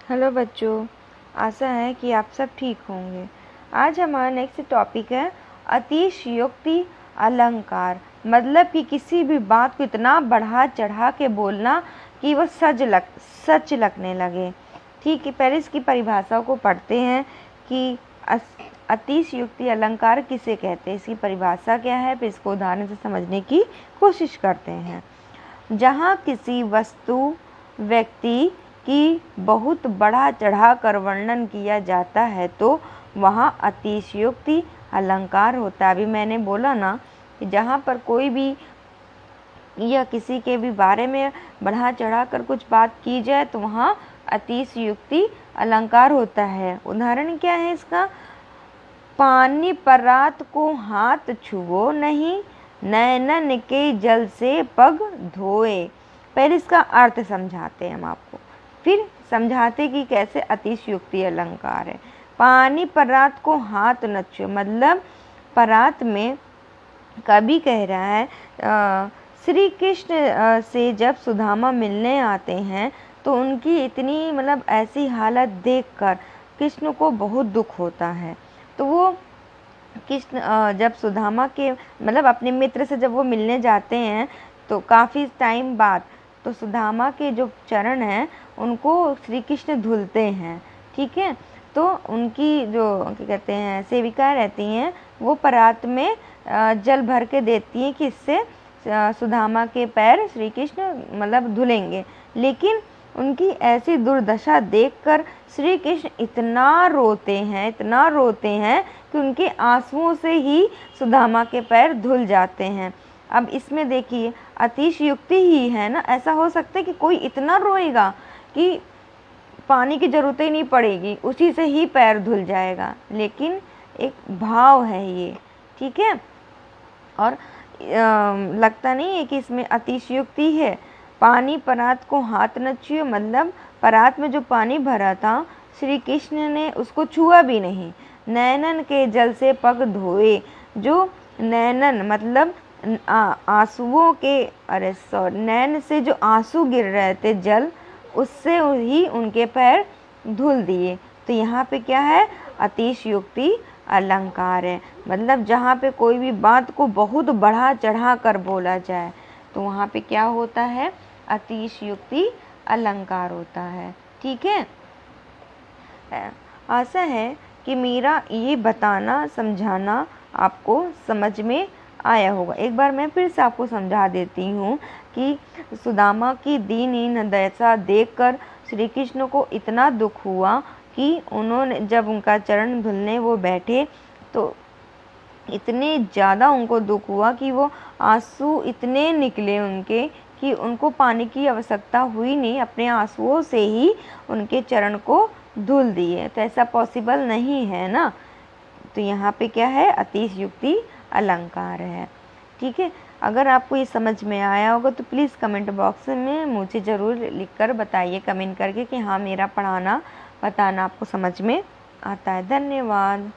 Hello बच्चों, आशा है कि आप सब ठीक होंगे। आज हमारा नेक्स्ट टॉपिक है अतिशयोक्ति अलंकार। मतलब कि किसी भी बात को इतना बढ़ा चढ़ा के बोलना कि वह सच लगने लगे। ठीक है, पहले इसकी परिभाषा को पढ़ते हैं कि अतिशयोक्ति अलंकार किसे कहते हैं, इसकी परिभाषा क्या है, फिर इसको उदाहरण से समझने की कोशिश करते हैं। जहाँ किसी वस्तु, व्यक्ति की बहुत बढ़ा चढ़ा कर वर्णन किया जाता है तो वहाँ अतिशयोक्ति अलंकार होता है। अभी मैंने बोला ना कि जहाँ पर कोई भी या किसी के भी बारे में बढ़ा चढ़ा कर कुछ बात की जाए तो वहाँ अतिशयोक्ति अलंकार होता है। उदाहरण क्या है इसका? पानी परात को हाथ छुओ नहीं, नैनन के जल से पग धोए। पहले इसका अर्थ समझाते हैं हम आपको, फिर समझाते कि कैसे अतिशयोक्ति अलंकार है। पानी परात को हाथ न छुओ, मतलब परात में कभी कह रहा है श्री कृष्ण से जब सुदामा मिलने आते हैं तो उनकी इतनी मतलब ऐसी हालत देखकर कृष्ण को बहुत दुख होता है। तो वो कृष्ण जब सुदामा के मतलब अपने मित्र से जब वो मिलने जाते हैं तो काफ़ी टाइम बाद तो सुदामा के जो चरण हैं उनको श्री कृष्ण धुलते हैं। ठीक है, तो उनकी जो क्या कहते हैं सेविका रहती हैं वो परात में जल भर के देती हैं कि इससे सुदामा के पैर श्री कृष्ण मतलब धुलेंगे। लेकिन उनकी ऐसी दुर्दशा देखकर श्री कृष्ण इतना रोते हैं कि उनके आंसुओं से ही सुदामा के पैर धुल जाते हैं। अब इसमें देखिए अतिशयोक्ति ही है ना। ऐसा हो सकता है कि कोई इतना रोएगा कि पानी की ज़रूरत ही नहीं पड़ेगी, उसी से ही पैर धुल जाएगा, लेकिन एक भाव है ये। ठीक है, और लगता नहीं है कि इसमें अतिशयोक्ति है। पानी परात को हाथ न छुए, मतलब परात में जो पानी भरा था श्री कृष्ण ने उसको छुआ भी नहीं। नैनन के जल से पग धोए, जो नैनन मतलब आंसुओं के नैन से जो आंसू गिर रहे थे जल, उससे ही उनके पैर धुल दिए। तो यहाँ पे क्या है? अतिशयोक्ति अलंकार है। मतलब जहाँ पे कोई भी बात को बहुत बढ़ा चढ़ा कर बोला जाए तो वहाँ पे क्या होता है? अतिशयोक्ति अलंकार होता है। ठीक है, आशा है कि मेरा ये बताना समझाना आपको समझ में आया होगा। एक बार मैं फिर से आपको समझा देती हूँ कि सुदामा की दीनहीन दशा देखकर श्री कृष्ण को इतना दुख हुआ कि उन्होंने जब उनका चरण धुलने वो बैठे तो इतने ज़्यादा उनको दुख हुआ कि वो आंसू इतने निकले उनके कि उनको पानी की आवश्यकता हुई नहीं, अपने आंसुओं से ही उनके चरण को धुल दिए। तो ऐसा पॉसिबल नहीं है ना। तो यहाँ पे क्या है? अतिशयोक्ति अलंकार है। ठीक है, अगर आपको ये समझ में आया होगा तो प्लीज़ कमेंट बॉक्स में मुझे ज़रूर लिखकर बताइए, कमेंट करके कि हाँ मेरा पढ़ाना बताना आपको समझ में आता है। धन्यवाद।